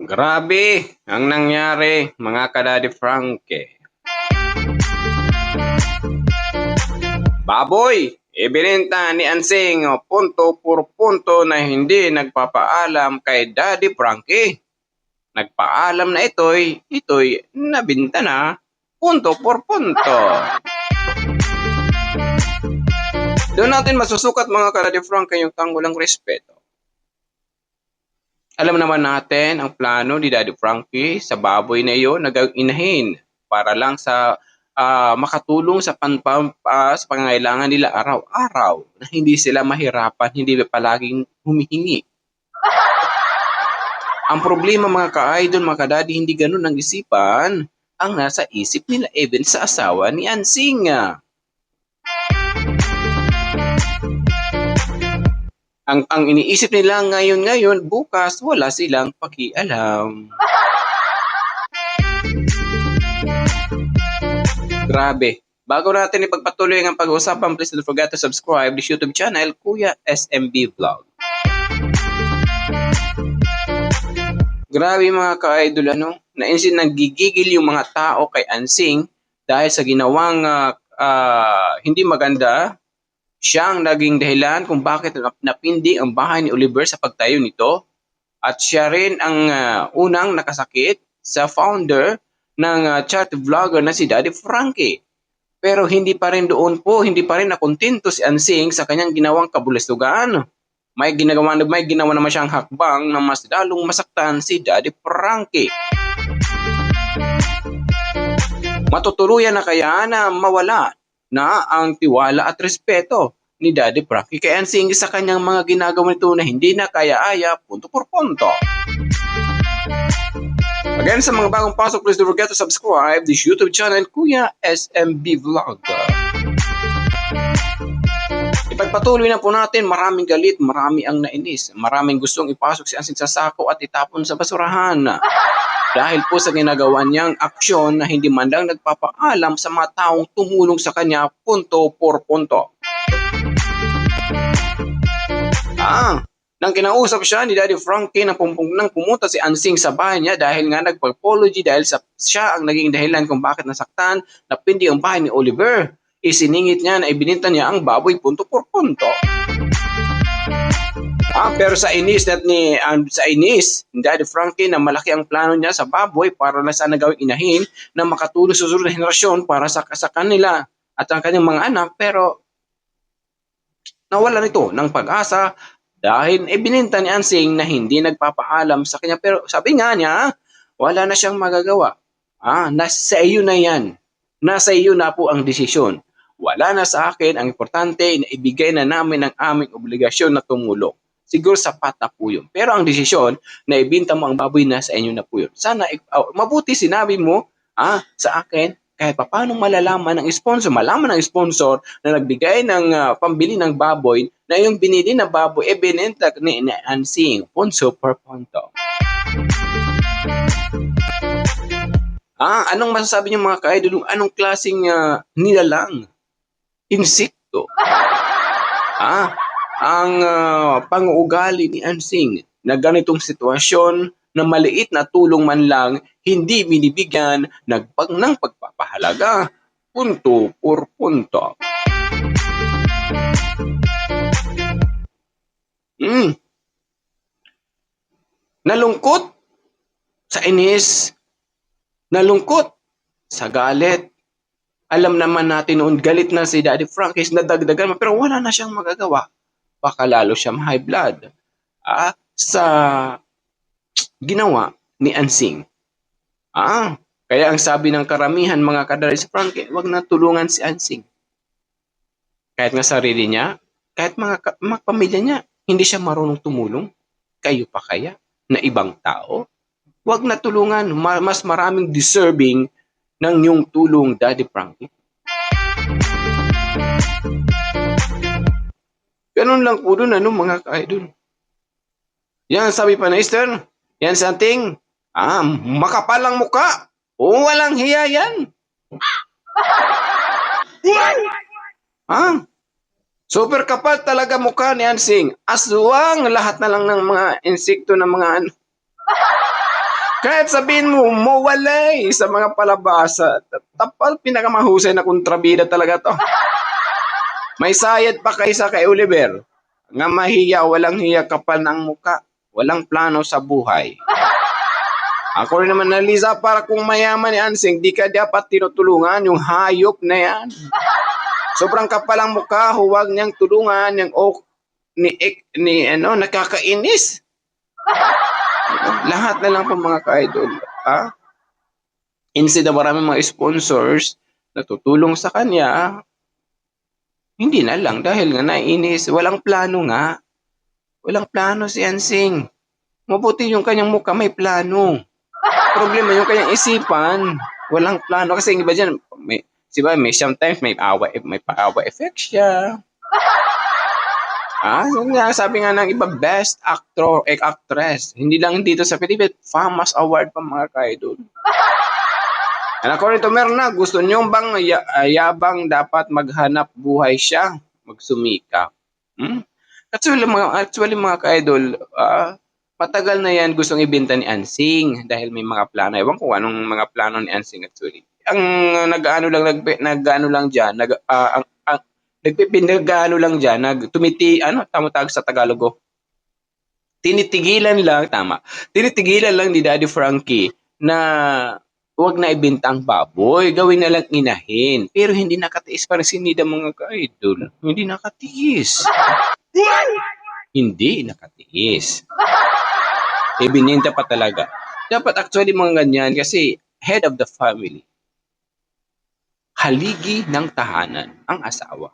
Grabe ang nangyari mga ka-Daddy Frankie. Baboy, ibinenta ni Ansing punto por punto na hindi nagpapaalam kay Daddy Frankie. Nagpaalam na ito'y nabinta na punto por punto. Doon natin masusukat mga ka-Daddy Frankie yung tanggulang respeto. Alam naman natin ang plano ni Daddy Frankie sa baboy na iyon na inahin para lang sa makatulong sa sa pangangailangan nila araw-araw na hindi sila mahirapan, hindi palaging humihingi. Ang problema mga ka-idol, mga ka-daddy, hindi ganun ang isipan ang nasa isip nila even sa asawa ni Ansing. Ang iniisip nila ngayon, bukas wala silang pakialam. Grabe. Bago natin ipagpatuloy ang pag-uusapan, please don't forget to subscribe this YouTube channel, Kuya SMB Vlog. Grabe mga ka-idol, nainsin nagigigil yung mga tao kay Ansing dahil sa ginawang hindi maganda. Siya ang naging dahilan kung bakit napindi ang bahay ni Oliver sa pagtayo nito. At siya rin ang unang nakasakit sa founder ng charity vlogger na si Daddy Frankie. Pero hindi pa rin nakontento si Ansing sa kanyang ginawang kabulustugan. May ginawa naman siyang hakbang na mas lalong masaktan si Daddy Frankie. Matutuluyan na kaya na mawala na ang tiwala at respeto ni Daddy Frankie kay Ansing sa kanyang mga ginagawa nito na hindi na kaya-aya punto por punto. Again, sa mga bagong pasok, please don't forget to subscribe this YouTube channel, Kuya SMB Vlog. Ipagpatuloy na po natin, maraming galit, marami ang nainis, maraming gustong ipasok si Ansing sa sako at itapon sa basurahan. Dahil po sa ginagawa niyang aksyon na hindi man lang nagpapaalam sa mga taong tumulong sa kanya punto por punto. Nang kinausap siya ni Daddy Frankie nang pumunta si Ansing sa bahay niya dahil nga nagpa-apology dahil siya ang naging dahilan kung bakit nasaktan, napindi ang bahay ni Oliver. Isiningit niya na ibininta niya ang baboy punto por punto. Pero sa inis ni Daddy Frankie na malaki ang plano niya sa baboy para na sana gawing inahin na makatulong sa susunod na henerasyon para sa kanila at ang kanyang mga anak, pero nawala nito ng pag-asa dahil ibininta ni Ansing na hindi nagpapaalam sa kanya. Pero sabi nga niya, wala na siyang magagawa. Nasa iyo na yan. Nasa iyo na po ang desisyon. Wala na sa akin. Ang importante na ibigay na namin ang aming obligasyon na tumulong. Siguro sapat na po yun. Pero ang desisyon na ibinta mo ang baboy na sa inyo na po yun. Sana mabuti sinabi mo sa akin kahit paano malaman ng sponsor na nagbigay ng pambili ng baboy na yung binili na baboy binenta ni Ansing punto per punto. Anong masasabi niyo mga ka-idol? Anong klaseng nilalang? Insekto. Ang pang-uugali ni Ansing na ganitong sitwasyon na maliit na tulong man lang hindi binibigyan ng pagpapahalaga punto por punto. Nalungkot sa inis, nalungkot sa galit. Alam naman natin noon galit na si Daddy Frankie, nadagdagan pero wala na siyang magagawa. Baka lalo siya high blood sa ginawa ni Ansing. Kaya ang sabi ng karamihan mga ka-Daddy Frankie, wag na tulungan si Ansing. Kahit nga sarili niya, kahit mga pamilya niya, hindi siya marunong tumulong. Kayo pa kaya na ibang tao? Wag na tulungan, mas maraming deserving ng iyong tulong, Daddy Frankie. Ganun lang po doon, mga ka-idol. Yan sabi pa na Easter, yan sa ating makapalang muka. Walang hiya yan. Super kapal talaga mukha ni Ansing. Aswang lahat na lang ng mga insekto na mga Kahit sabihin mo, mawalay sa mga palabasa. Tapal, pinakamahusay na kontrabida talaga to. May sayad pa kaysa kay Oliver. Nga mahiya, walang hiya, kapal ng muka. Walang plano sa buhay. Ako rin naman na Liza, para kung mayaman ni Ansing, di ka dapat tinutulungan yung hayop na yan. Sobrang kapal ang mukha, huwag niyang tulungan yung nakakainis. Lahat na lang po mga ka-idol. Instead na maraming mga sponsors na tutulong sa kanya, hindi na lang dahil nga naiinis. Walang plano nga. Walang plano si Ansing. Mabuti yung kanyang mukha may plano. Problema yung kanyang isipan. Walang plano. Kasi iba dyan, may sometimes may paawa effect siya. Yun nga, sabi nga ng iba, best actor, actress. Hindi lang dito sa Pilipinas, famous award pa mga ka-idol. And according to Merna, gusto nyo bang yabang dapat maghanap buhay siya? Magsumikap. Actually mga ka-idol, matagal na yan gustong ibenta ni Ansing dahil may mga plano. Ewan ko anong mga plano ni Ansing actually. Ang tamutag sa Tagalog. Tinitigilan lang ni Daddy Frankie na huwag na ibenta ang baboy, gawin na lang inahin. Pero hindi nakatiis pa rin si Nida mga ka-idol. Hindi nakatiis. Hindi nakatiis. Ibininta pa talaga. Dapat actually mga ganyan kasi head of the family. Haligi ng tahanan ang asawa.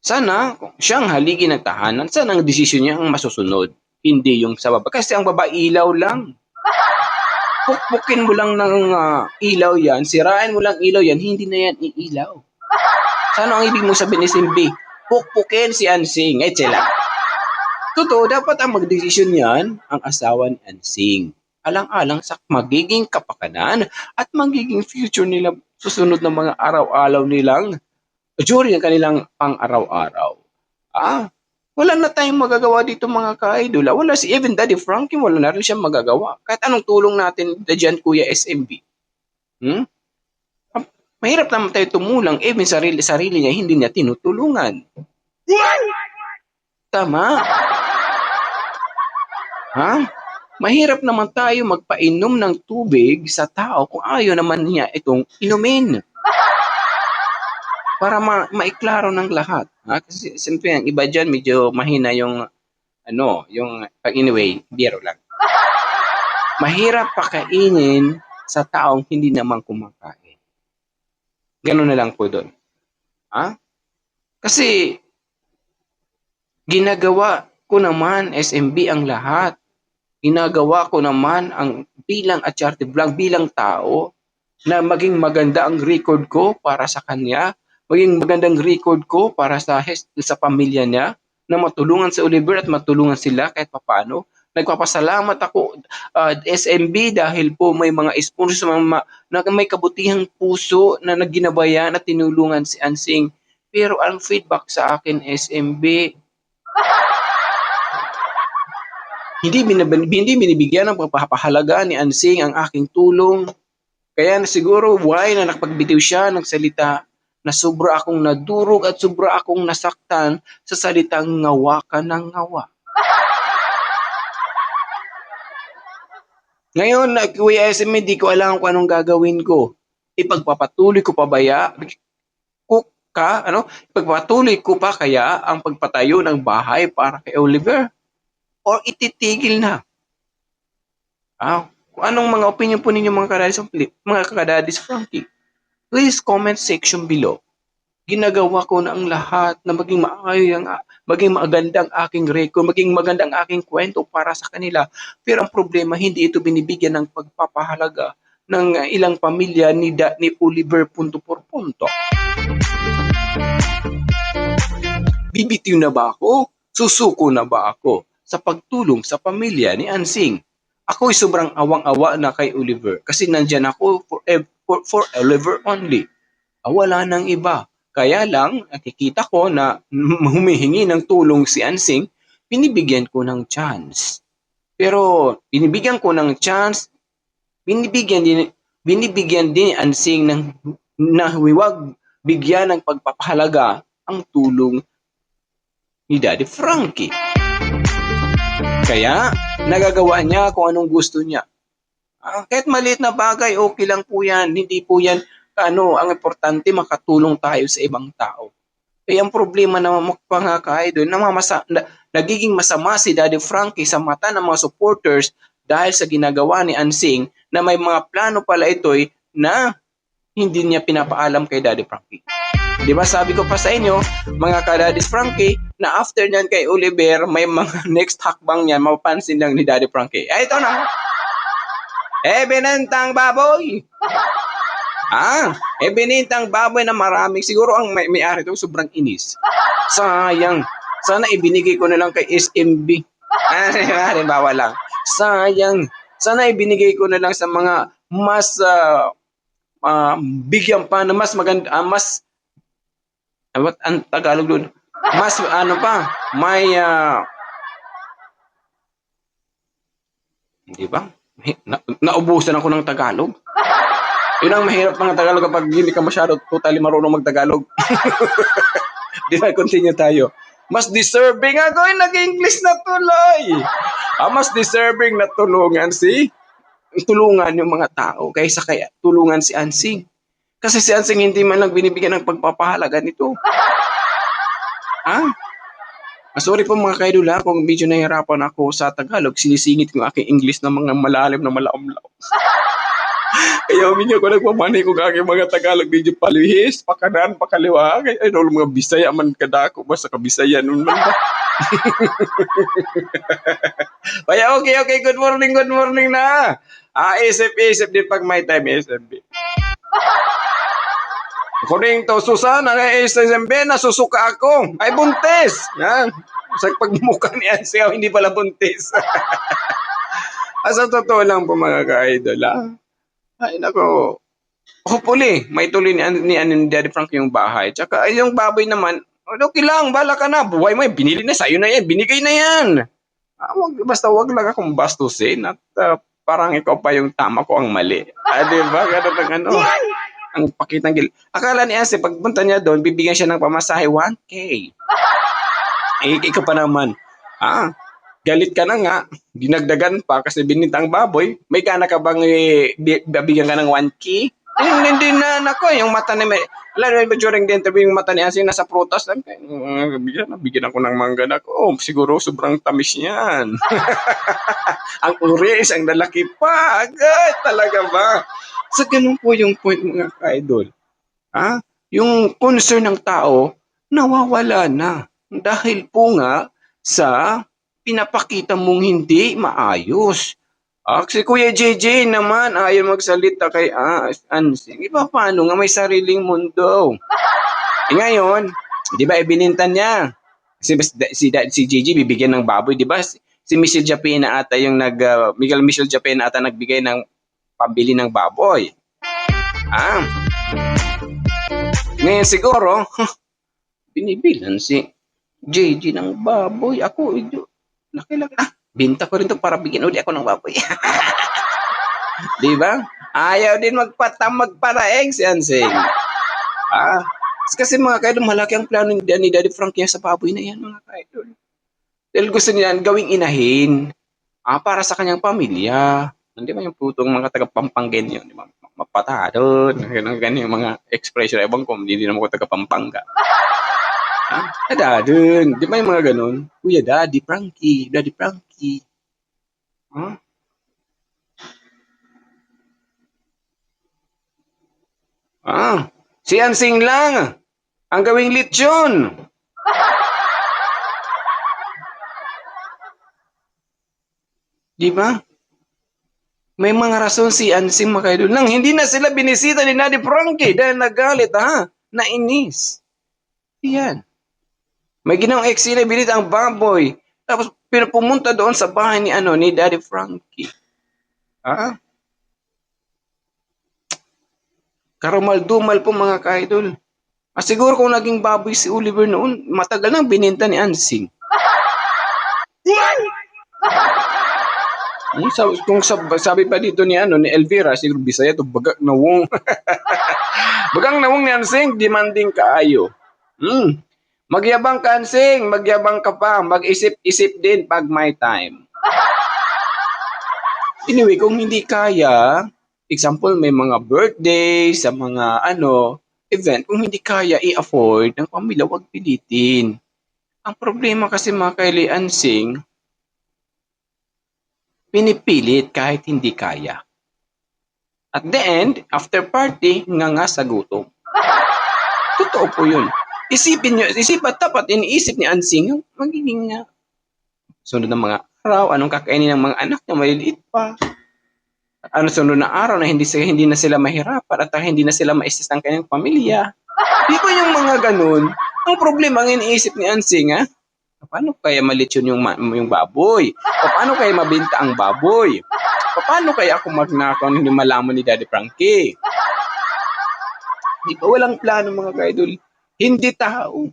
Sana, kung siyang haligi ng tahanan, sana ang desisyon niya ang masusunod. Hindi yung sa baba. Kasi ang baba ilaw lang. Pukpukin mo lang ng ilaw yan, sirain mo lang ilaw yan, hindi na yan iilaw. Sana ang ibig mo sabihin ni Simbi, pukpukin si Ansing. Sila. Totoo, dapat ang magdesisyon yan, ang asawa ni Ansing. Alang-alang sa magiging kapakanan at magiging future nila susunod ng mga araw-araw nilang during ang kanilang pang-araw-araw. Wala na tayong magagawa dito mga ka-idol. Wala si even Daddy Frankie, wala na rin siyang magagawa. Kahit anong tulong natin dyan, Kuya SMB. Mahirap naman tayo tumulang, even sarili niya, hindi niya tinutulungan. Tama. Mahirap naman tayo magpainom ng tubig sa tao kung ayaw naman niya itong inumin. Para maiklaro ng lahat. Kasi siyempre ang iba dyan medyo mahina yung anyway, biro lang. Mahirap pakainin sa taong hindi naman kumakain. Ganun na lang po doon. Kasi ginagawa ko naman SMB ang lahat. Ginagawa ko naman ang bilang Acharte Vlog, bilang tao na maging maganda ang record ko para sa kanya. Maging magandang record ko para sa pamilya niya na matulungan si Oliver at matulungan sila kahit papaano. Nagpapasalamat ako SMB dahil po may mga sponsors na may kabutihang puso na nagginabayan at tinulungan si Ansing. Pero ang feedback sa akin SMB, hindi binibigyan ng pagpapahalaga ni Ansing ang aking tulong. Kaya siguro why na nakapagbitiw siya ng salita na sobra akong nadurog at sobra akong nasaktan sa salitang ngawa ka ng ngawa. Ngayon, Kuya SM, hindi ko alam kung anong gagawin ko. Ipagpapatuloy ko pa Ipagpatuloy ko pa kaya ang pagpatayo ng bahay para kay Oliver? O ititigil na? Kung anong mga opinion po ninyo mga kadadis Frankie? Please comment section below. Ginagawa ko na ang lahat na maging maganda ang aking record, maging maganda ang aking kwento para sa kanila. Pero ang problema, hindi ito binibigyan ng pagpapahalaga ng ilang pamilya ni Oliver punto por punto. Bibitiw na ba ako? Susuko na ba ako sa pagtulong sa pamilya ni Ansing? Ako'y sobrang awang-awa na kay Oliver kasi nandyan ako for Oliver only. Wala nang iba. Kaya lang, nakikita ko na humihingi ng tulong si Ansing, binibigyan ko ng chance. Pero binibigyan ko ng chance, binibigyan din binibigyan din ni Ansing ng na huwag bigyan ng pagpapahalaga ang tulong ni Daddy Frankie. Kaya nagagawa niya kung anong gusto niya. Kahit maliit na bagay, okay lang po yan. Hindi po yan, ang importante makatulong tayo sa ibang tao. Eh, ang problema na mga nagiging masama si Daddy Frankie sa mata ng mga supporters dahil sa ginagawa ni Ansing na may mga plano pala ito'y na hindi niya pinapaalam kay Daddy Frankie. Di ba sabi ko pa sa inyo, mga ka-Daddy Frankie, na after niyan kay Oliver, may mga next hakbang niyan, mapapansin lang ni Daddy Frankie. Ito na. Binentang baboy. Binentang baboy na maraming. Siguro ang may-ari ito sobrang inis. Sayang. Sana ibinigay ko na lang kay SMB. Halimbawa lang. Sayang. Sana ibinigay ko na lang sa mga mas bigyan pa na mas maganda, ang Tagalog doon? Mas may di ba? Naubusan ako ng Tagalog. Yun ang mahirap mga Tagalog kapag hindi ka masyado totally marunong mag-Tagalog. Di ba, continue tayo. Mas deserving ako nag-English na tuloy. Mas deserving na tulungan yung mga tao kaysa kaya tulungan si Ansing. Kasi si Ansing hindi man lang binibigyan ng pagpapahalaga nito. Sorry po mga kaidol kung medyo nahihirapan ako sa Tagalog, sinisingit ko aking English na mga malalim na malaamlaw. Kaya minyo ko nagpamanay ko aking mga Tagalog, medyo palihis, pakanan, pakaliwa, kaya mga Bisaya man kadako, basta kabisaya nun man ba. Kaya okay, good morning na. Isip din pag may time, SMB. According to Susan, ang SMB, nasusuka ako. Ay, buntis. Yan. Sa pagmukha ni Ansing, hindi pala buntis. Sa totoo lang po mga ka-idol, Ay, nako. Hopefully, may tuloy ni Daddy Frank yung bahay. Tsaka, yung baboy naman, okay lang, bala ka na. Buhay mo, binili na, sa'yo na yan, binigay na yan. Basta wag lang akong bastusin at parang ikaw pa yung tama ko ang mali. Diba? Ganun ang pakitang gil. Akala ni Ansing, pagpunta niya doon, bibigyan siya ng pamasahe 1K. Ikaw pa naman. Galit ka na nga. Dinagdagan pa kasi binintang baboy. May gana ka bang bibigyan ka ng 1K? Hindi na, nako, yung mata ni during the interview, yung mata ni Ansing nasa prutas lang. Bigyan ako ng mangga na ko. Siguro sobrang tamis niyan. Ang uris, ang lalaki pa. Agad, talaga ba? So, ganun po yung point mga ka-idol. Yung concern ng tao, nawawala na. Dahil po nga sa pinapakita mong hindi maayos. Si Kuya JJ naman ayaw magsalita kay Ansing. Paano nga may sariling mundo? Ngayon, di ba ibinintan niya? Si JJ bibigyan ng baboy, di ba? Si Michelle Japena ata yung Michelle Japena ata nagbigay ng pambili ng baboy. Ngayon siguro, binibilan si JJ ng baboy. Ako, laki-laki. Binta ko rin to para bigyan ulit ako ng baboy. Di ba? Ayaw din magparaeng si Ansing. Kasi mga kaidol, malaki ang plano ni Daddy Frankie sa baboy na yan, mga kaidol. Dahil gusto niya gawing inahin para sa kanyang pamilya. Hindi ba yung putong mga taga-Pampanggen yun? Di ba? Mapatadon. Ganyan yung mga expression. Ewan ko, hindi naman ko taga-Pampanga. Dadun. Di ba yung mga ganun? Kuya, Daddy Frankie. Si Ansing lang. Ang gawing lechon. Di ba? May mga rason si Ansing mga kaidol nang hindi na sila binisita ni Daddy Frankie dahil nagalit nainis. Yan. May ginawang eksena, binit ang baboy. Tapos pumunta doon sa bahay ni Daddy Frankie. Karumal-dumal po mga kaidol. Siguro kung naging baboy si Oliver noon, matagal nang bininta ni Ansing. Sabi pa dito ni ni Elvira, siguro Bisaya to, bagak nawong. Bagang nawong ni Ansing, demanding kaayo. Magyabang ka Ansing, magyabang ka pa, mag-isip-isip din pag may time. Anyway, kung hindi kaya, example, may mga birthday, sa mga event, kung hindi kaya i-afford ng pamilya, wag pilitin. Ang problema kasi mga Kylie Ansing, pinipilit kahit hindi kaya. At the end, after party, nga sa gutom. Totoo po yun. Dapat iniisip ni Ansing, magiging sunod ng mga araw, anong kakainin ng mga anak niya, maliliit pa. Ano sunod na araw na hindi na sila mahirapan at hindi na sila ma-assist ng kanyang pamilya. Di ba yung mga ganun? Ang problema ang iniisip ni Ansing, paano kaya malitsyon yung baboy? Paano kaya mabenta ang baboy? Paano kaya ako magnakaw hindi malaman ni Daddy Frankie? Di ba walang plano mga kaidol? Hindi tao.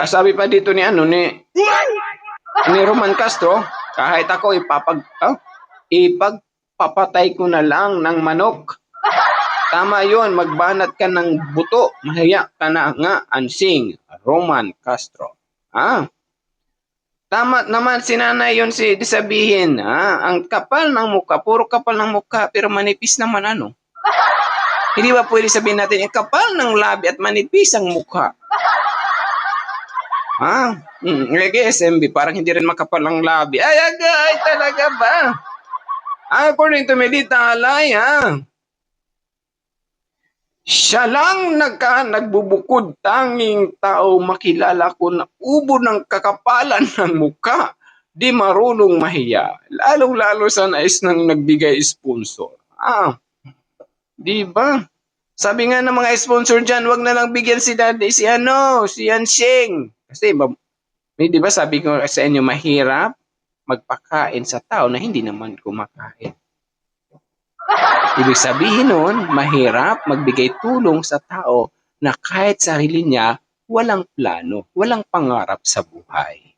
Sabi pa dito ni Roman Castro, kahit ako ipagpapatay ko na lang ng manok. Tama yon, magbanat ka ng buto, mahiya ka na nga, Ansing. Roman Castro. Tama naman si nanay yun sabihin, ang kapal ng mukha, puro kapal ng mukha, pero manipis naman Hindi ba pwede sabihin natin, kapal ng labi at manipis ang mukha? SMB, parang hindi rin makapal ang labi. Ay, talaga ba? According to Medita Alay, siya lang nagbubukod, tanging tao makilala ko na ubo ng kakapalan ng mukha, di marunong mahiya. Lalong-lalo sa nais nang nagbigay sponsor. Di ba? Sabi nga ng mga sponsor dyan, wag na lang bigyan si Ansing. Kasi, di ba sabi ko sa inyo, mahirap magpakain sa tao na hindi naman kumakain. Ibig sabihin nun, mahirap magbigay tulong sa tao na kahit sarili niya, walang plano, walang pangarap sa buhay.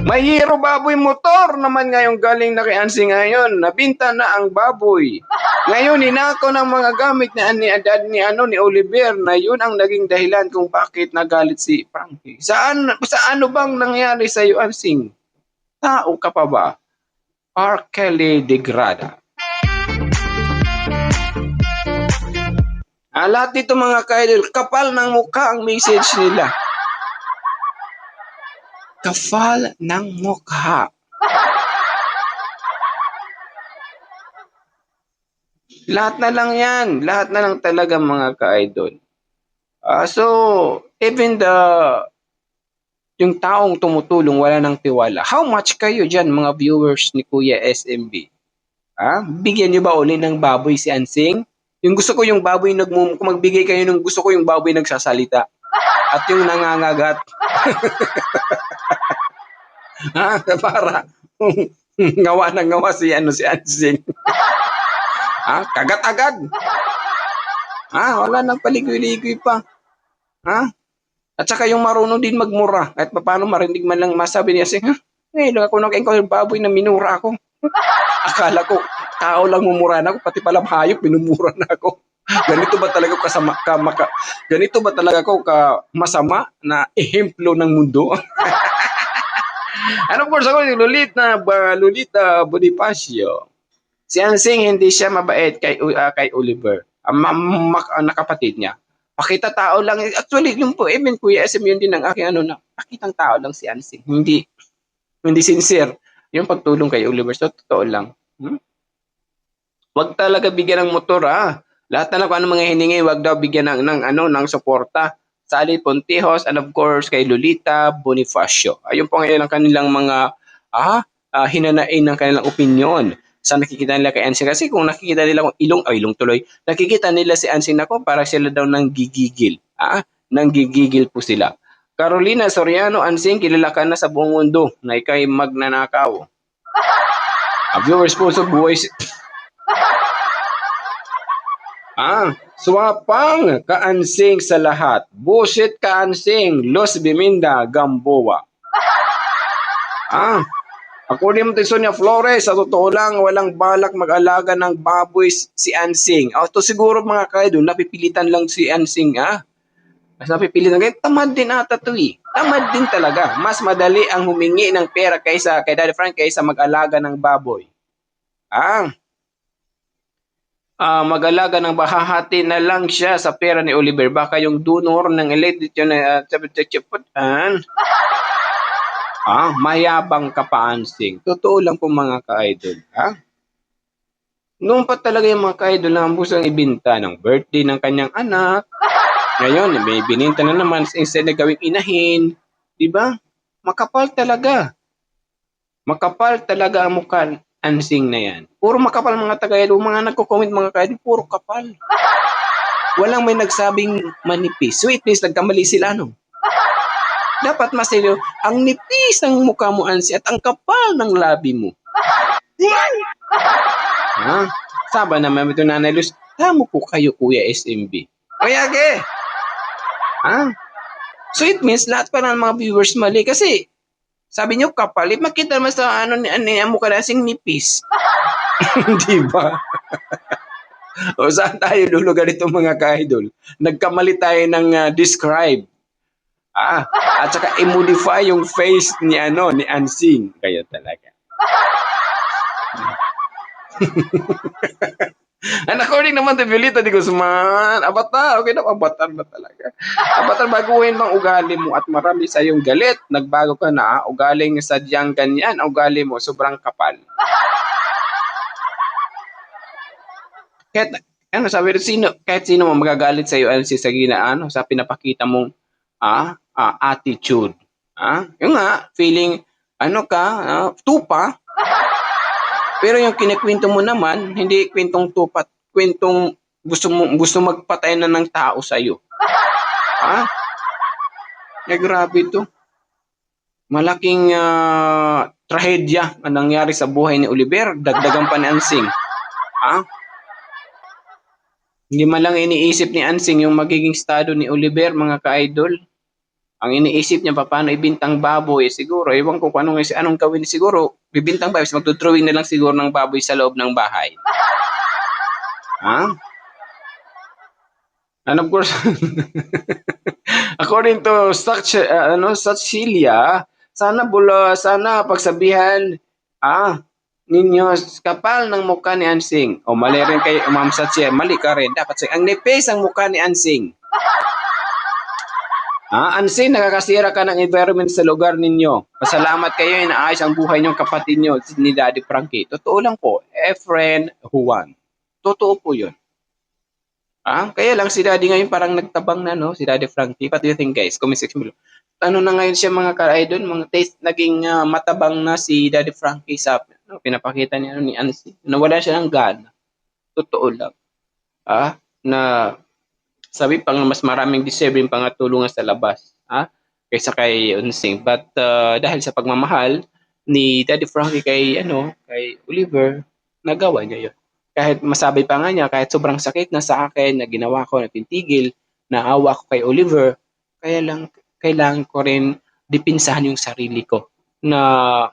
May hero baboy motor naman ngayong galing na kay Ansing ngayon. Nabinta na ang baboy. Ngayon, ninako ng mga gamit ni Oliver na yun ang naging dahilan kung bakit nagalit si Frankie. Sa ano bang nangyari sa iyo, Ansing? Tao ka pa ba? R. Kelly Degrada. Lahat dito mga kaidol, kapal ng mukha ang message nila. Kapal ng mukha. Lahat na lang yan. Lahat na lang talaga mga ka-idol. So, even yung taong tumutulong wala nang tiwala. How much kayo dyan mga viewers ni Kuya SMB? Bigyan nyo ba uli ng baboy si Ansing? Yung gusto ko yung baboy, kung magbigay kayo ng gusto ko yung baboy nagsasalita. At yung nangangagat. Para ngawa na ngawa si Ansing. Kagat-agad. Wala nang paligoy-ligoy pa. At saka yung marunong din magmura. Kahit paano marinig man lang masabi niya siya, ngayon ako nakain yung baboy na minura ako. Akala ko, tao lang mumura na ako, pati pala hayop, minumura na ako. Ganito ba talaga ganito ba talaga ako masama na ehemplo ng mundo? And of course ako, Lolita Bonifacio. Si Ansing hindi siya mabait kay Oliver. Ang nakapatid niya. Pakita tao lang. Actually, yung po, even Kuya SM, yun din ang aking pakitang tao lang si Ansing. Hindi sincere. Yung pagtulong kay Oliver. So, totoo lang. Wag talaga bigyan ng motor, Lahat na lang kung ano mga hiningi, wag daw bigyan ng suporta. Sally Pontejos, and of course, kay Lolita Bonifacio. Ayun po ngayon ang kanilang mga hinanain ng kanilang opinion sa nakikita nila kay Ansing. Kasi kung nakikita nila kung ilong tuloy, nakikita nila si Ansing para sila daw nang gigigil. Nanggigigil po sila. Carolina Soriano, Ansing, kilala ka na sa buong mundo na ikay magnanakaw. Viewers po sa buhay. Swapang kaansing sa lahat. Busit kaansing, Los Biminda, Gamboa. According mo kay Sonia Flores, sa totoo lang, walang balak mag-alaga ng baboy si Ansing. To siguro mga kaidol, napipilitan lang si Ansing, Mas napipilitan. Kaya tamad din ata to eh. Tamad din talaga. Mas madali ang humingi ng pera kaysa kay Daddy Frank kaysa mag-alaga ng baboy. Mag-alaga ng bahahati na lang siya sa pera ni Oliver. Baka yung donor ng elected yun na mayabang ka pa, Ansing. Totoo lang po mga ka-idol. Noon pa talaga yung mga ka-idol na ang busang ibinta ng birthday ng kanyang anak. Ngayon, may bininta na naman instead na gawing inahin. Diba? Makapal talaga. Makapal talaga ang mukha Ansing na yan. Puro makapal mga taga-idol. Mga nagko-comment mga ka-idol, puro kapal. Walang may nagsabing manipis. Sweetness, nagkamali sila, no? Dapat masilyo, ang nipis ng mukha mo, Ansi, at ang kapal ng labi mo. Saba naman ito, Nanay Luz, tamo po kayo, Kuya SMB. Kaya, so it means lahat pa ng mga viewers mali kasi sabi niyo kapal, makita naman sa ang mukha na sing nipis. Di ba? O saan tayo lulugar itong mga ka-idol? Nagkamali tayo ng describe. At saka i-modify yung face ni Ansing. Kaya talaga. And according naman to Violeta de Guzman, Avatar, okay na, Avatar ba talaga? Avatar, baguhin bang ugali mo at marami sa iyong galit? Nagbago ka na, ugaling sadyang ganyan, ugali mo, sobrang kapal. Sabi rin, kahit sino mo magagalit sa iyo, sa sa pinapakita mong attitude. Yung feeling, tupa. Pero yung kinikwento mo naman, hindi kwentong tupat, kwentong gusto magpatay na ng tao sa iyo. Grabe ito. Malaking trahedya ang nangyari sa buhay ni Oliver, dagdagan pa ni Ansing. Hindi man lang iniisip ni Ansing yung magiging estado ni Oliver, mga ka-idol. Ang iniisip niya paano ibintang baboy, siguro, ewan ko kung anong gawin siguro, bibintang baboy, magdodrawing na lang siguro ng baboy sa loob ng bahay. And of course, according to Satsilia, sana pagsabihan, ninyo, kapal ng mukha ni Ansing. Mali rin kay Ma'am Satsilia, mali ka rin. Dapat ang nipis ang mukha ni Ansing. Ansing, nakakasira ka ng environment sa lugar ninyo. Pasalamat kayo, inaayos ang buhay niyong kapatid niyo ni Daddy Frankie. Totoo lang po, friend Juan. Totoo po yun. Kaya lang si Daddy ngayon parang nagtabang na, no? Si Daddy Frankie. What do you think, guys? Comment section below. Ano na ngayon siya mga ka-idol? Mga taste, naging matabang na si Daddy Frankie sa pinapakita niya ni Ansing. Nawala siya ng gana. Totoo lang. Na sabi pang mas maraming deserving pangatulungan sa labas kaysa kay Ansing. But dahil sa pagmamahal ni Daddy Frankie kay Oliver, nagawa niya yun. Kahit masabi pa nga niya, kahit sobrang sakit na sa akin na ginawa ko, na pintigil, naawa ko kay Oliver, kaya lang kailangan ko rin dipinsahan yung sarili ko na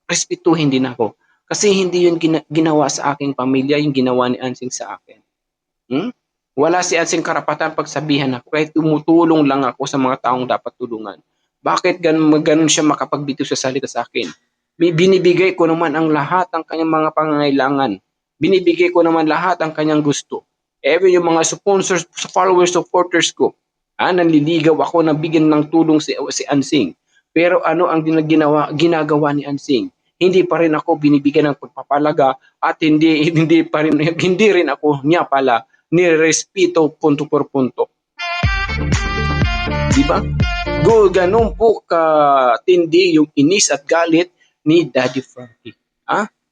respetuhin din ako. Kasi hindi yun ginawa sa aking pamilya, yung ginawa ni Ansing sa akin. Wala si Ansing karapatan pagsabihan ako kahit tumutulong lang ako sa mga taong dapat tulungan. Bakit ganun siya makapagbitiw sa salita sa akin? Binibigay ko naman ang lahat ng kanyang mga pangangailangan. Binibigay ko naman lahat ang kanyang gusto. Even yung mga sponsors, followers, supporters ko, nanliligaw ako na bigyan ng tulong si Ansing. Pero ano ang ginagawa ni Ansing? Hindi pa rin ako binibigyan ng pagpapalaga at hindi rin ako niya pala nirespeto punto por punto. Diba? Ganun po katindi yung inis at galit ni Daddy Frankie.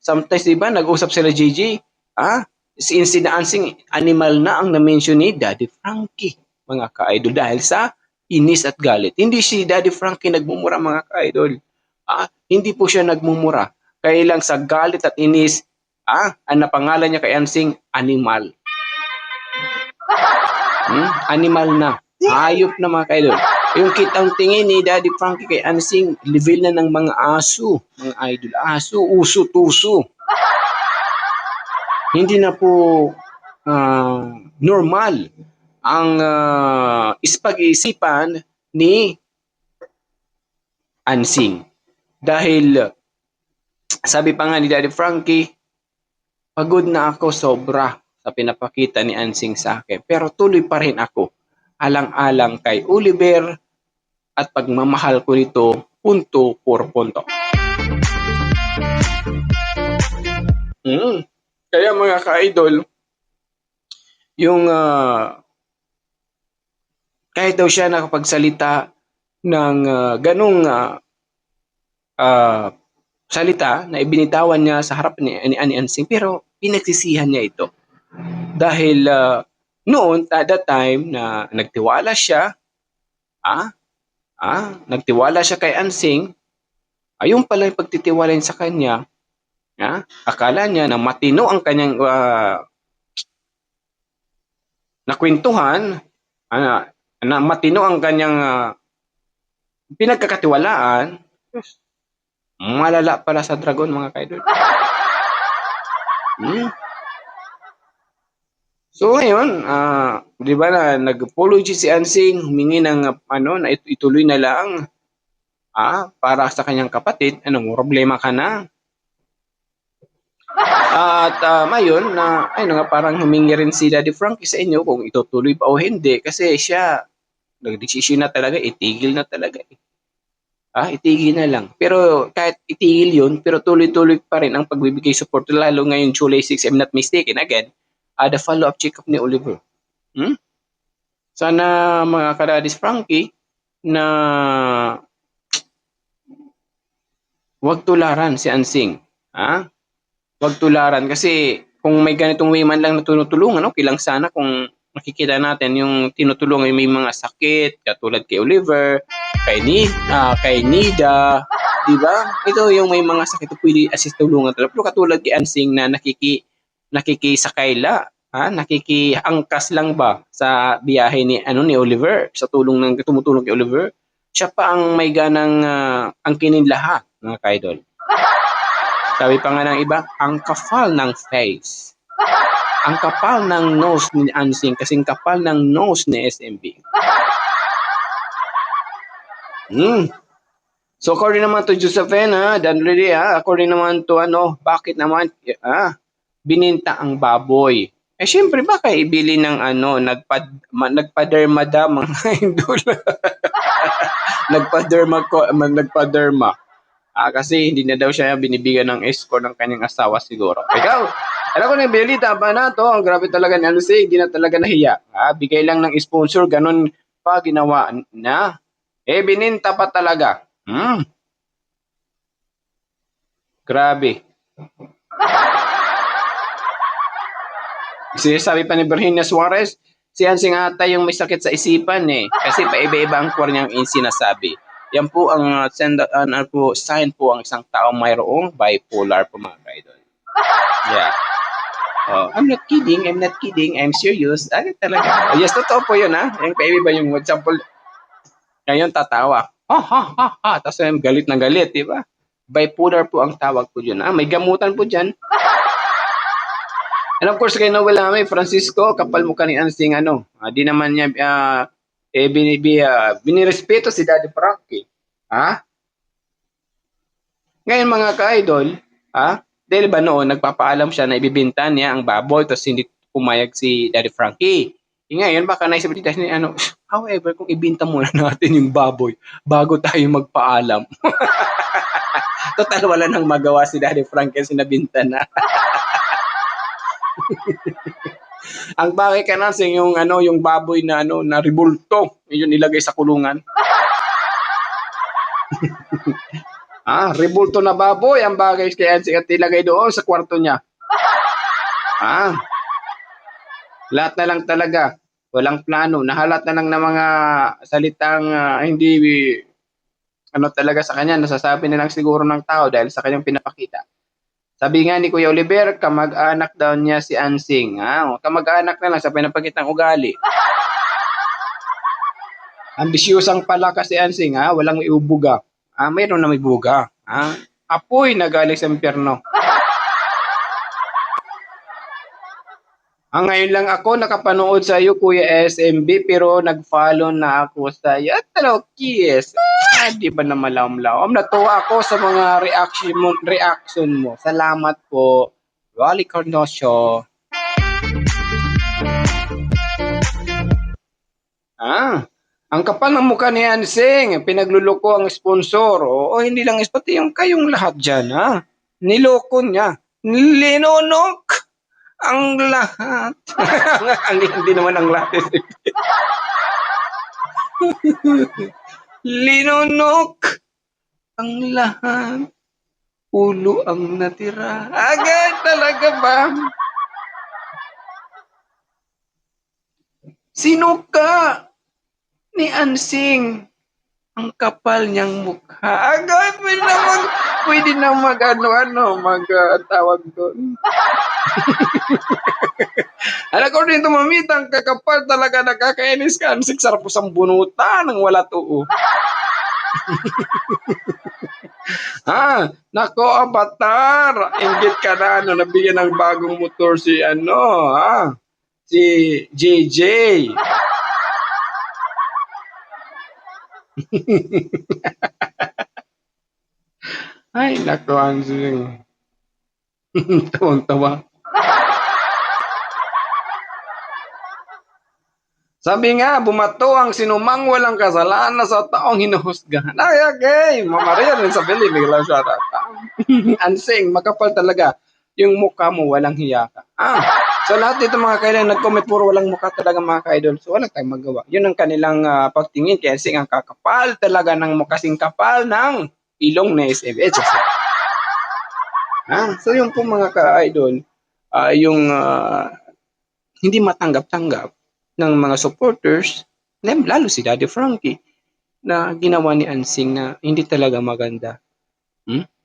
Sometimes, diba, nag-usap sila JJ, si Ansing, animal na ang na-mention ni Daddy Frankie, mga ka-idol, dahil sa inis at galit. Hindi si Daddy Frankie nagmumura, mga ka-idol. Hindi po siya nagmumura. Kaya lang sa galit at inis, ang napangalan niya kay Ansing, animal. Animal na. Hayop na mga kaidol. Yung kitang tingin ni Daddy Frankie kay Ansing, level na ng mga aso. Mga idol. Aso, uso-tuso. Hindi na po normal ang pag-iisipan ni Ansing. Dahil sabi pa nga ni Daddy Frankie, pagod na ako sobra sa pinapakita ni Ansing sa akin. Pero tuloy pa rin ako alang-alang kay Oliver at pagmamahal ko nito punto por punto. Kaya mga ka-idol, yung kahit daw siya nakapagsalita ng ganong salita na ibinitawan niya sa harap ni Ansing, pero pinagsisihan niya ito. Dahil noon, at that time, na nagtiwala siya, nagtiwala siya kay Ansing, ayun pala yung pagtitiwala niya sa kanya, akala niya na matino ang kanyang nakwentuhan, na matino ang kanyang pinagkakatiwalaan, malala pala sa dragon mga kaidol. So ngayon, di ba na nag-apology si Ansing, humingi ng na ituloy na lang para sa kanyang kapatid, problema ka na. At ngayon, parang humingi rin si Daddy Frankie sa inyo kung itutuloy pa o hindi kasi siya, nag-desisyon na talaga, itigil na talaga. Itigil na lang. Pero kahit itigil yun, pero tuloy-tuloy pa rin ang pagbibigay support, lalo ngayon July 6, I'm not mistaken, again, the follow-up check-up ni Oliver. Sana mga kadadis Frankie na wag tularan si Ansing. Wag tularan kasi kung may ganitong way man lang na tinutulungan, okay lang sana kung makikita natin yung tinutulungan may mga sakit katulad kay Oliver, kay Nida, di ba? Ito yung may mga sakit pwede assist tulungan talaga. Pero katulad kay Ansing na nakikisakayla, nakikiangkas lang ba sa biyahe ni Oliver sa tumutulong kay Oliver. Siya pa ang may ganang angkinin lahat, mga kaidol. Sabi pa nga ng iba, ang kapal ng face. Ang kapal ng nose ni Ansing kasing kapal ng nose ni SMB. So according naman to Josephine, according naman to bakit naman bininta ang baboy? Syempre baka ibili ng nagpa-derma mga idol. nagpa-derma. Kasi hindi na daw siya binibigyan ng escort ng kanyang asawa siguro. Ikaw, alam ko na yung balita pa na to. Ang grabe talaga ni Ansing, hindi na talaga nahiya. Bigay lang ng sponsor, ganun pa ginawa na. Bininta pa talaga. Grabe. Sabi pa ni Virginia Suarez, si Ansing ata yung may sakit sa isipan kasi paiba-iba ang kanyang sinasabi. Yan po ang sign po ang isang tao mayroong bipolar po mga kaidol. Yeah. I'm not kidding, I'm serious. Talaga. Yes, totoo po yun Yung paiba yung example. Ngayon tatawa. Tapos galit na galit, di ba? Bipolar po ang tawag po dyan. May gamutan po dyan. And of course, kay Noel Francisco, kapal mukha ni Ansing di naman niya binirespeto si Daddy Frankie. Ngayon mga ka-idol, dahil ba noon nagpapaalam siya na ibibinta niya ang baboy tapos hindi pumayag si Daddy Frankie. Ngayon baka naisip ni however, kung ibinta muna natin yung baboy bago tayo magpaalam. Total wala nang magawa si Daddy Frankie kasi nabinta na. Ang bagay ka Ansing yung yung baboy na na rebulto, yun ilagay sa kulungan. Rebulto na baboy ang bagay kay Ansing at ilagay doon sa kwarto niya. Lahat na lang talaga, walang plano, nahalat na lang ng mga salitang hindi talaga sa kanya, nasasabi na lang siguro ng tao dahil sa kanyang pinapakita. Sabi nga ni Kuya Oliver, kamag-anak daw niya si Ansing. Kamag-anak na lang sa pinapakitang ugali. Ambisyosang pala kasi Ansing, ha? Walang may ubuga. Mayroon na may buga. Apoy na galing sa impyerno. Ngayon lang ako nakapanood sa iyo, Kuya SMB, pero nag-follow na ako sa iyo. At talaw, kiss. Di ba na malawom-lawom? Natuwa ako sa mga reaction mo. Salamat po. Wally Carnosio. Ang kapal ng mukha ni Ansing, pinagluloko ang sponsor. O hindi lang pati yung kayong lahat dyan, ha? Niloko niya. Linonok ang lahat. Hindi naman ang lahat. Linonok ang lahat. Ulo ang natira. Agad talaga ba? Sino ka? Ni Ansing. Ang kapal niyang mukha. Agad, pwede na mag-tawag doon. Alam ko rin tumamit, ang kakapal talaga, nakakainis ka. Ansing, sarap po sang bunutan ng wala tuo. Nako, Avatar. Inggit ka na, nabigyan ng bagong motor si si JJ. Ay, nako, Ansing. Tawang-tawa. Sabi nga, bumato ang sinumang walang kasalanan sa taong hinuhusgahan. Okay. Maria rin sa Billy, bigla siya rata. Ansing, makapal talaga. Yung mukha mo, walang hiya ka. So lahat dito mga kailan, nag-comment puro walang mukha talaga mga ka-idol. So walang tayong magawa. Yun ang kanilang pagtingin. Kaya Ansing, ang kakapal talaga ng mukha, kasing kapal ng ilong na SMH. So yun po mga ka-idol, yung hindi matanggap-tanggap ng mga supporters, lalo si Daddy Frankie, na ginawa ni Ansing na hindi talaga maganda.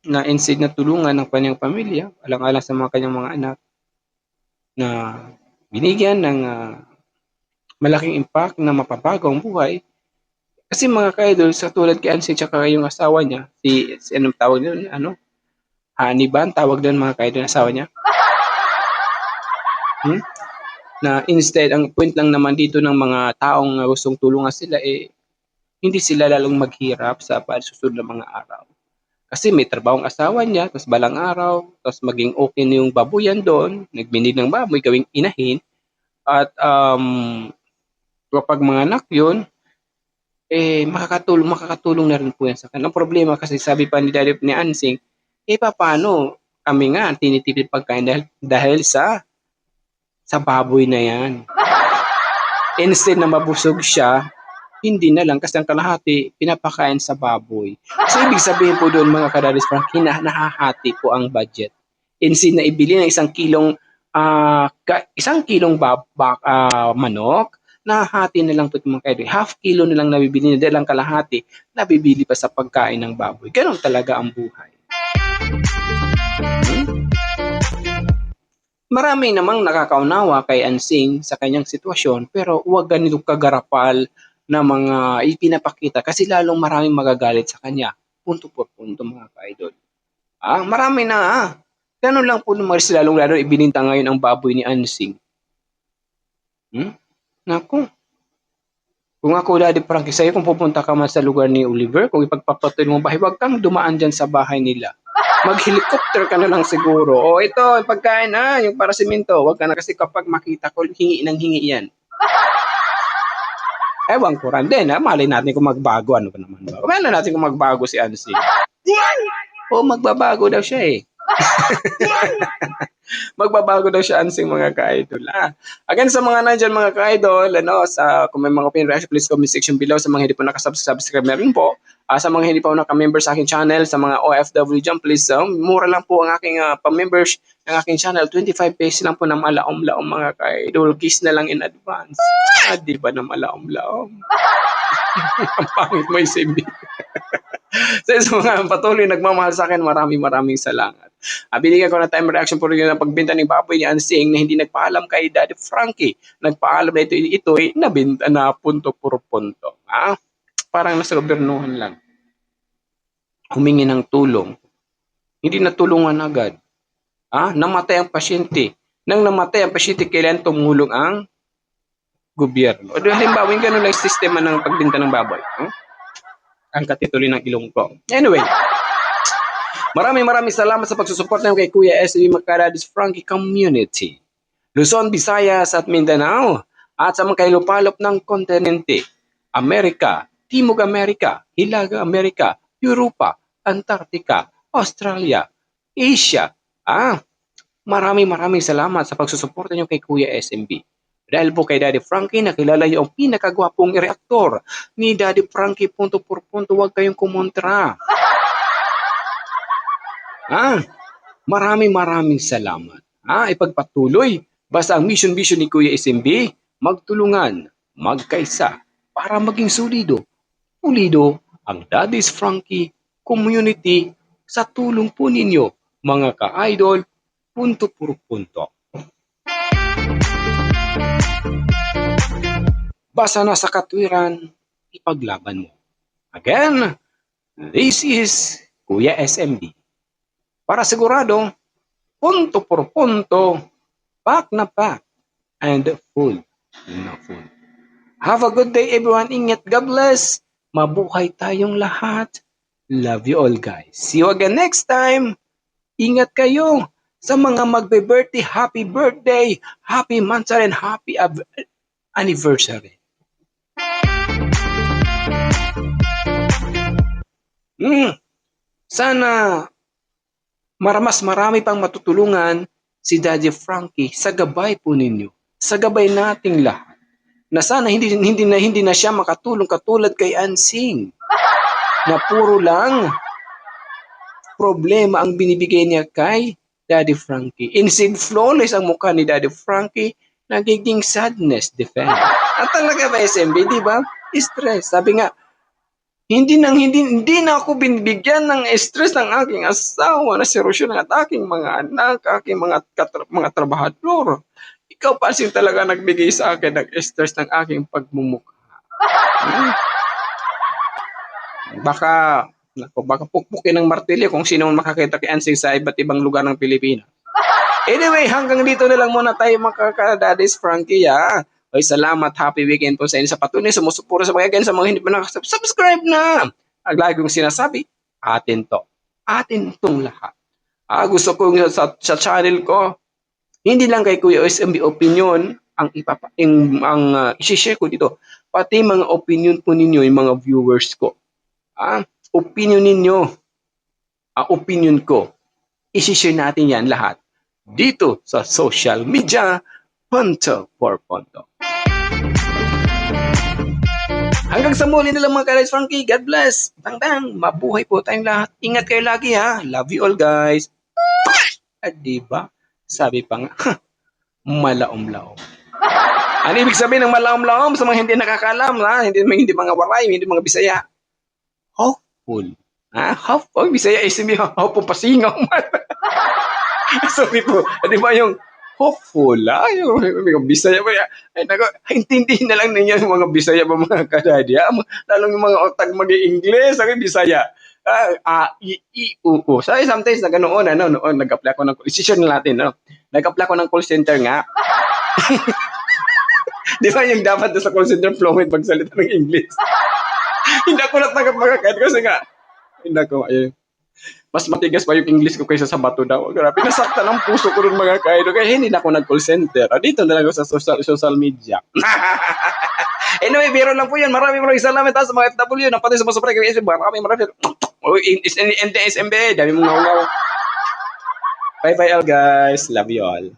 Na instead na tulungan ng kanyang pamilya, alang-alang sa mga kanyang mga anak, na binigyan ng malaking impact na mapabago ang buhay. Kasi mga ka-idol, sa tulad kay Ansing tsaka yung asawa niya, si anong tawag niya, Honey ba ang tawag doon mga ka-idol, asawa niya? Na instead, ang point lang naman dito ng mga taong gustong tulungan sila, hindi sila lalong maghirap sa susunod na mga araw. Kasi may trabaho ang asawa niya, tapos balang araw, tapos maging okay na yung baboyan doon, nagbinig ng baboy, gawing inahin, at kapag mga anak yun, makakatulong na rin po yan sa kanila. Ang problema kasi sabi pa ni Daddy ni Ansing, paano kami nga tinitipid pagkain dahil sa baboy na yan. Instead na mabusog siya, hindi na lang kasi ang kalahati pinapakain sa baboy. So ibig sabihin po doon mga kadaris, nahahati po ang budget. Instead na ibili ng isang kilong manok, nahahati na lang po mga kadaris. Half kilo na lang nabibili na dahil ang kalahati nabibili pa sa pagkain ng baboy. Ganon talaga ang buhay. Marami namang nakakaunawa kay Ansing sa kanyang sitwasyon, pero huwag ganito kagarapal na mga ipinapakita kasi lalong maraming magagalit sa kanya. Punto por punto mga ka-idol. Marami na Ganun lang po naman lalong ibininta ngayon ang baboy ni Ansing. Naku. Kung ako, Daddy Frankie, sa'yo, kung pupunta ka man sa lugar ni Oliver, kung ipagpapatuloy mong bahay, huwag kang dumaan dyan sa bahay nila. Mag-helicopter ka na lang siguro. Ito, pagkain yung para simento. Huwag ka na kasi kapag makita ko, hingi ng hingi yan. Ewan ko rin din, malay natin kung magbago. Ano ba naman ba? Malay natin kung magbago si Ansing. Magbabago daw siya Magbabago daw siya Ansing mga ka-idol. Again sa mga nandyan mga ka-idol, kung may mga opinion reaction, please comment section below. Sa mga hindi po nakasubscribe na rin po. Sa mga hindi pa naka-member sa aking channel, sa mga OFW dyan, please, mura lang po ang aking pa-members ng aking channel. 25 pesos lang po na malaom-laom mga ka-idol. Kiss na lang in advance. Di ba na malaom-laom? Ang pangit mo yung sabi. Sa mga patuloy nagmamahal sa akin, maraming salamat. Binigyan ko na time reaction po rin ng pagbenta ng baboy ni Ansing na hindi nagpaalam kay Daddy Frankie. Nagpaalam na ito ay nabenta na punto puro punto. Parang nasa gobernuhan lang. Humingi ng tulong. Hindi natulungan agad. Namatay ang pasyente. Nang namatay ang pasyente, kailan tumulong ang gobyerno. O halimbawa, yung ganun lang sistema ng pagbenta ng baboy. Ang katituloy ng ilong ko. Anyway, maraming salamat sa pagsusuporta kay Kuya SB Macadadis Frankie Community. Luzon, Visayas at Mindanao. At sa mga kailupalop ng kontinente. Amerika, Timog Amerika, Hilaga Amerika, Europa, Antarctica, Australia, Asia. Maraming salamat sa pagsusuporta niyo kay Kuya SMB. Dahil po kay Daddy Frankie, nakilala niyo ang pinakagwapong reaktor ni Daddy Frankie, punto por punto, huwag kayong kumontra. Maraming salamat. Ipagpatuloy. Basta ang mission ni Kuya SMB, magtulungan, magkaisa, para maging pulido ang Daddy's Frankie Community sa tulong po ninyo, mga ka-idol, punto por punto. Basta nasa katwiran, ipaglaban mo. Again, this is Kuya SMB. Para sigurado, punto por punto, pack na pack, and full na full. Have a good day everyone. Ingat, God bless. Mabuhay tayong lahat. Love you all guys. See you again next time. Ingat kayo. Sa mga magbe-birthday, happy birthday, happy monthsary, and happy anniversary. Sana mas marami pang matutulungan si Daddy Frankie sa gabay po ninyo. Sa gabay nating lahat. Na sana hindi na siya makatulong katulad kay Ansing. Na puro lang problema ang binibigay niya kay Daddy Frankie. Instead flawless ang mukha ni Daddy Frankie, nagiging sadness defend. At talaga ba SMB, di ba? Stress. Sabi nga, hindi na ako binibigyan ng stress ng aking asawa na serosyon ng aking mga anak, aking mga trabahador. Ikaw pa talaga nagbigay sa akin ng stress ng aking pagmumukha. Baka pukpukin ng martilyo kung sino makakita kay Ansing sa iba't ibang lugar ng Pilipinas. Anyway, hanggang dito na lang muna tayo mga ka-Daddy's Frankie. Salamat, happy weekend po sa inyo sa patuloy sumusupura sa mga sa mga hindi pa nakasubscribe na. Ang lagi kong sinasabi, atin tong lahat. Gusto ko sa channel ko, hindi lang kay Kuya SMB opinion ang i-share ko dito, pati mga opinion po ninyo, yung mga viewers ko. Opinion ninyo, opinion ko, i-share natin yan lahat dito sa social media, punto por punto. Hanggang sa muli na lang mga ka-Daddy's Frankie. God bless. Tang-tang. Mabuhay po tayong lahat. Ingat kayo lagi ha. Love you all guys. At diba? Sabi pa nga, malaom-laom. Ano ibig sabihin ng malaom-laom sa mga hindi nakakalam? Hindi mga waray, hindi mga Bisaya. Hopeful. Hopeful. Bisaya is hopeful pasingaw man. Sorry po. Di ba yung hopeful, yung mga Bisaya ba? Intindihin na lang ninyo yung mga Bisaya ba mga kadadi? Lalong yung mga otag mag-i-English, Bisaya. U. Sometimes na ganoon, noon nag-apply ako ng decision natin, nag-apply ako ng call center nga. Di ba yung dapat sa call center fluent magsalita ng English? Hindi ako natanggap mga kahit kasi nga, hindi ako, mas matigas pa yung English ko kaysa sa bato daw. Grabe, nasaktan ang puso ko rin mga kaido. Kaya hindi na ako nag-call center. Dito na lang ako sa social media. Anyway, biro lang po yan. Maraming salamat sa mga FW na pati sa mga super kay maraming SMB. Dami mong ngaw. Bye-bye all guys. Love you all.